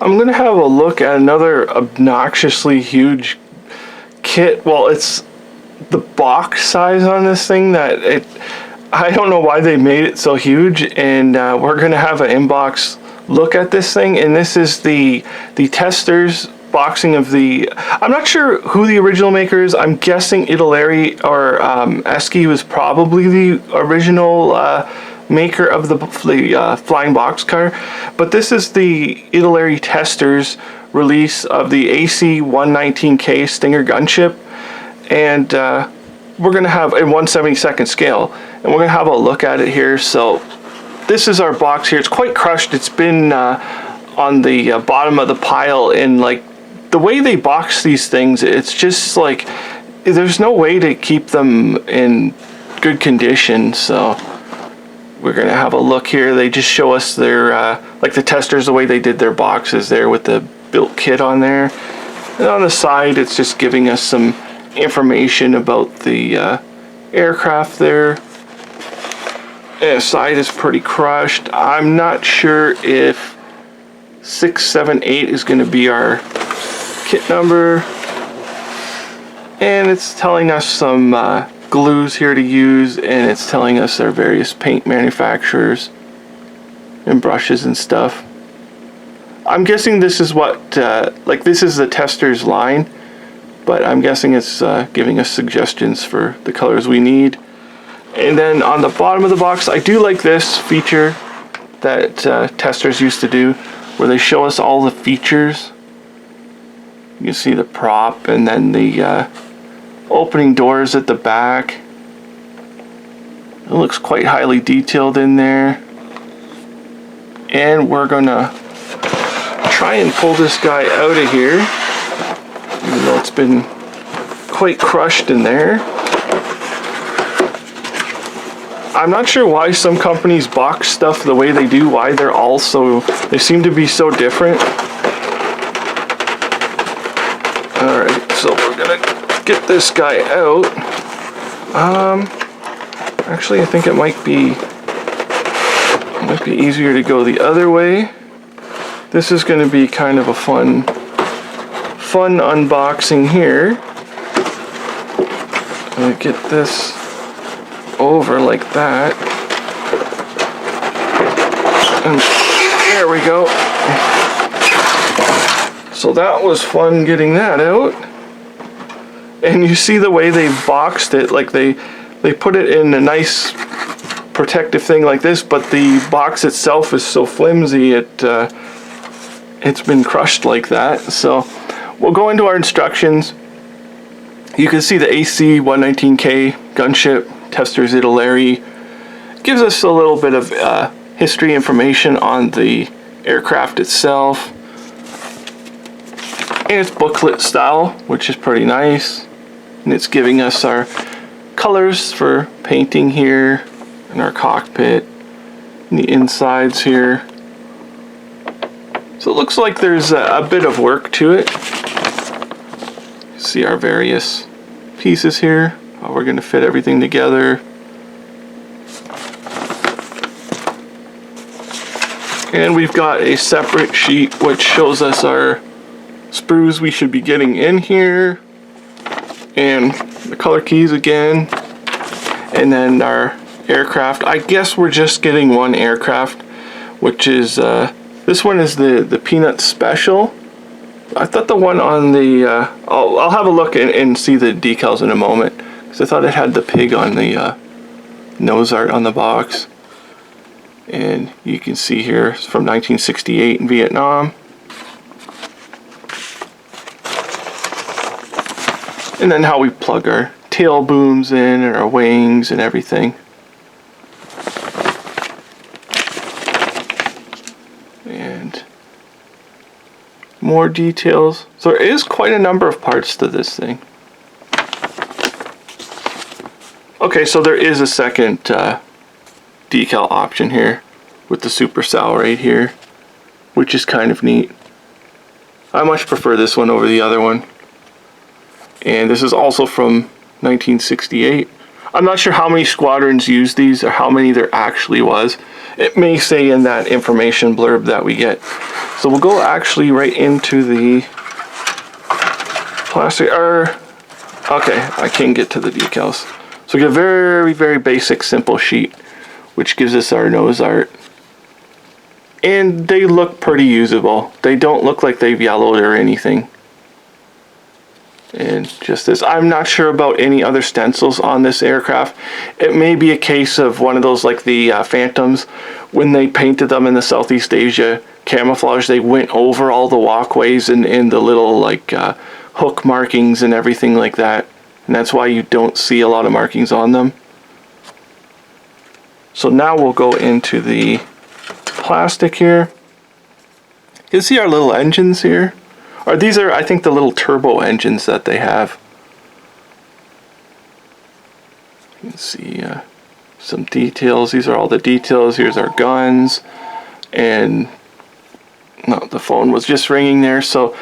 I'm gonna have a look at another obnoxiously huge kit. Well, it's the box size on this thing that I don't know why they made it so huge, and we're gonna have an inbox look at this thing. And this is the Testors boxing of the, I'm not sure who the original maker is. I'm guessing Italeri or Esky was probably the original maker of the flying boxcar, but this is the Italeri Testors release of the AC-119K Stinger gunship, and we're going to have a 1/72nd scale, and we're going to have a look at it here. So this is our box here. It's quite crushed. It's been on the bottom of the pile, and like the way they box these things, it's just like there's no way to keep them in good condition. So we're gonna have a look here. They just show us their like the Testors, the way they did their boxes there with the built kit on there, and on the side it's just giving us some information about the aircraft there. And the side is pretty crushed. I'm not sure if 678 is going to be our kit number, and it's telling us some glues here to use, and it's telling us their various paint manufacturers and brushes and stuff. I'm guessing this is what like this is the Testors line, but I'm guessing it's giving us suggestions for the colors we need. And then on the bottom of the box, I do like this feature that Testors used to do, where they show us all the features. You can see the prop, and then the opening doors at the back. It looks quite highly detailed in there. And we're gonna try and pull this guy out of here, even though it's been quite crushed in there. I'm not sure why some companies box stuff the way they do, why they're all so, they seem to be so different. Alright, so we're gonna get this guy out. Actually I think it might be easier to go the other way. This is gonna be kind of a fun unboxing here. I'm gonna get this over like that, and there we go. So that was fun getting that out. And you see the way they boxed it, like they put it in a nice protective thing like this, but the box itself is so flimsy it's been crushed like that. So we'll go into our instructions. You can see the AC-119K gunship, Testors Italeri. Gives us a little bit of history information on the aircraft itself. And it's booklet style, which is pretty nice. And it's giving us our colors for painting here in our cockpit and the insides here. So it looks like there's a bit of work to it. See our various pieces here, how we're going to fit everything together. And we've got a separate sheet which shows us our sprues we should be getting in here, and the color keys again, and then our aircraft. I guess we're just getting one aircraft, which is this one is the Peanut Special. I thought the one on the I'll have a look and see the decals in a moment, because I thought it had the pig on the nose art on the box. And you can see here it's from 1968 in Vietnam. And then how we plug our tail booms in and our wings and everything. And more details. So there is quite a number of parts to this thing. Okay, so there is a second decal option here with the supercell right here, which is kind of neat. I much prefer this one over the other one. And this is also from 1968. I'm not sure how many squadrons use these or how many there actually was. It may say in that information blurb that we get. So we'll go actually right into the plastic. Okay, I can get to the decals. So we get a very, very basic, simple sheet, which gives us our nose art. And they look pretty usable. They don't look like they've yellowed or anything. And just this, I'm not sure about any other stencils on this aircraft. It may be a case of one of those like the Phantoms. When they painted them in the Southeast Asia camouflage, they went over all the walkways and the little like hook markings and everything like that. And that's why you don't see a lot of markings on them. So now we'll go into the plastic here. You can see our little engines here. Or these are, I think, the little turbo engines that they have. You can see some details. These are all the details. Here's our guns. And no, the phone was just ringing there. So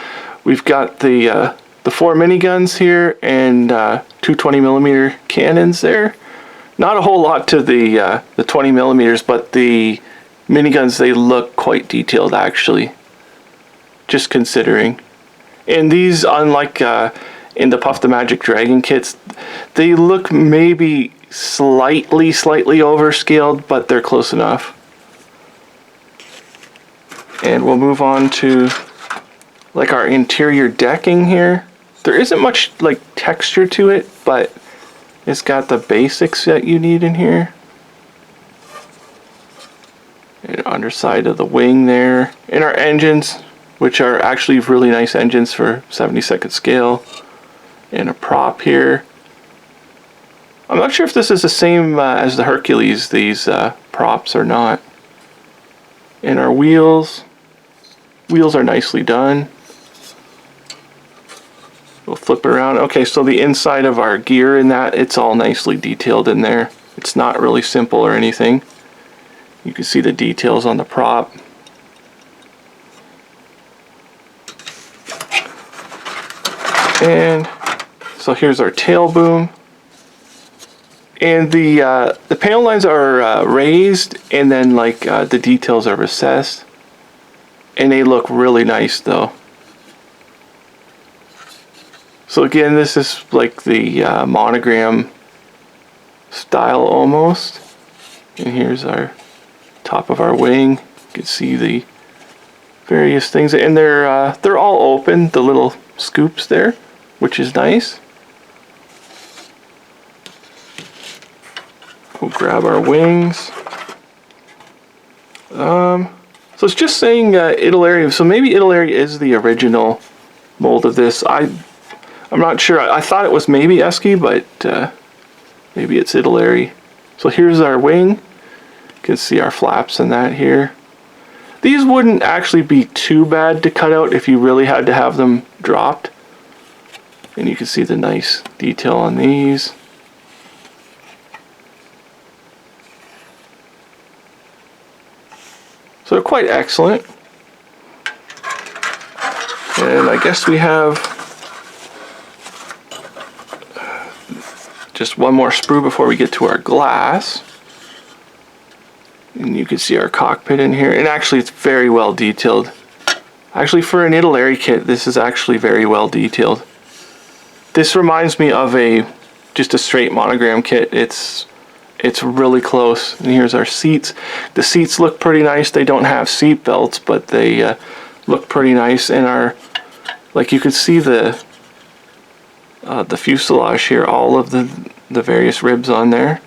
we've got the 4 miniguns here and 2 20mm cannons there. Not a whole lot to the 20mm, but the miniguns, they look quite detailed actually. Just considering. And these, unlike in the Puff the Magic Dragon kits, they look maybe slightly overscaled, but they're close enough. And we'll move on to like our interior decking here. There isn't much like texture to it, but it's got the basics that you need in here. And underside of the wing there. And our engines, which are actually really nice engines for 72nd scale. And a prop here. I'm not sure if this is the same as the Hercules, these props or not. And our wheels. Wheels are nicely done. We'll flip it around. Okay, so the inside of our gear in that, it's all nicely detailed in there. It's not really simple or anything. You can see the details on the prop. And so here's our tail boom. And the panel lines are raised, and then like the details are recessed. And they look really nice though. So again, this is like the monogram style almost. And here's our top of our wing. You can see the various things, and they're all open, the little scoops there, which is nice. We'll grab our wings. So it's just saying Italeri, so maybe Italeri is the original mold of this. I'm not sure. I thought it was maybe Esky, but maybe it's Italeri. So here's our wing. You can see our flaps and that here. These wouldn't actually be too bad to cut out if you really had to have them dropped. And you can see the nice detail on these. So they're quite excellent. And I guess we have just one more sprue before we get to our glass. And you can see our cockpit in here. And actually it's very well detailed. Actually, for an Italeri kit, this is actually very well detailed. This reminds me of just a straight monogram kit. It's really close. And here's our seats. The seats look pretty nice. They don't have seat belts, but they look pretty nice. And like you can see the fuselage here, all of the various ribs on there.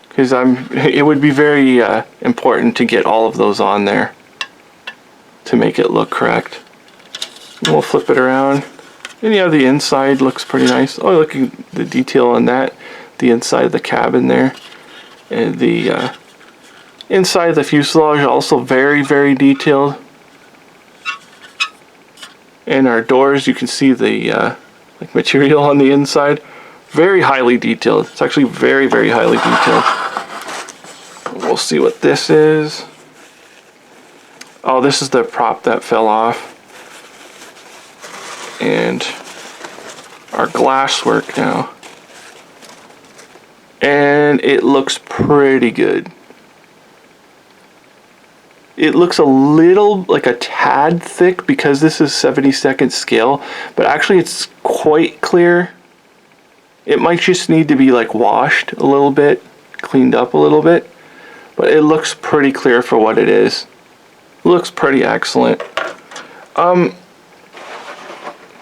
Because it would be very important to get all of those on there to make it look correct. And we'll flip it around. And yeah, the inside looks pretty nice. Oh, look at the detail on that. The inside of the cabin there. And the inside of the fuselage also very, very detailed. And our doors, you can see the like material on the inside. Very highly detailed. It's actually very, very highly detailed. We'll see what this is. Oh, this is the prop that fell off. And our glass work now. and it looks pretty good. It looks a little, like a tad thick because this is 72nd scale, but actually it's quite clear. It might just need to be like washed a little bit, cleaned up a little bit, but it looks pretty clear for what it is. It looks pretty excellent.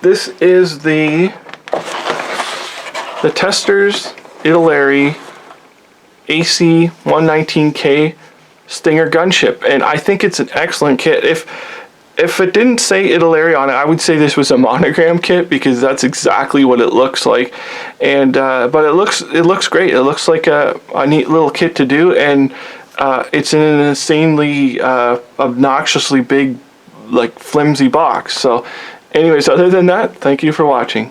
This is the Testors Italeri AC-119K Stinger gunship, and I think it's an excellent kit. If it didn't say Italeri on it, I would say this was a monogram kit because that's exactly what it looks like. And but it looks great. It looks like a neat little kit to do, and it's in an insanely obnoxiously big, like flimsy box. So anyways, other than that, thank you for watching.